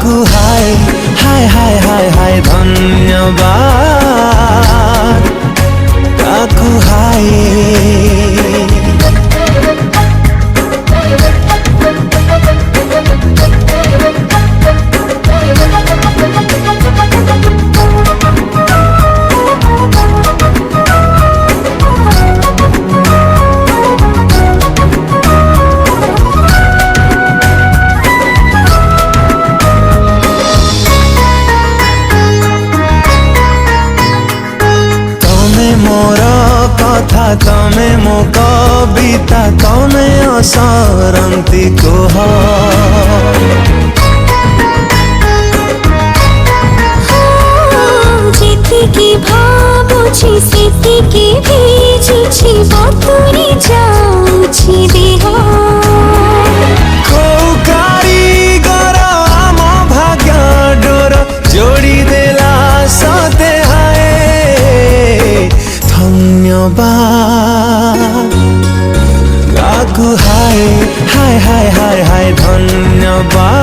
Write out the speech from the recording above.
কাকু হায় হায় হায় হায় হায় ধন্যবাদ কাকু হায়। मोर कथा तमे मो कविता तमे असरंती कुह जेतिकी भावुछि सेतिकी भिजुछि बतुरी जाउछि देह कारीगर आम भाग्य डोर जोड़ी देला सते हाय धन्यवाद काकु हाय हाय हाय हाय हाय धन्यवाद।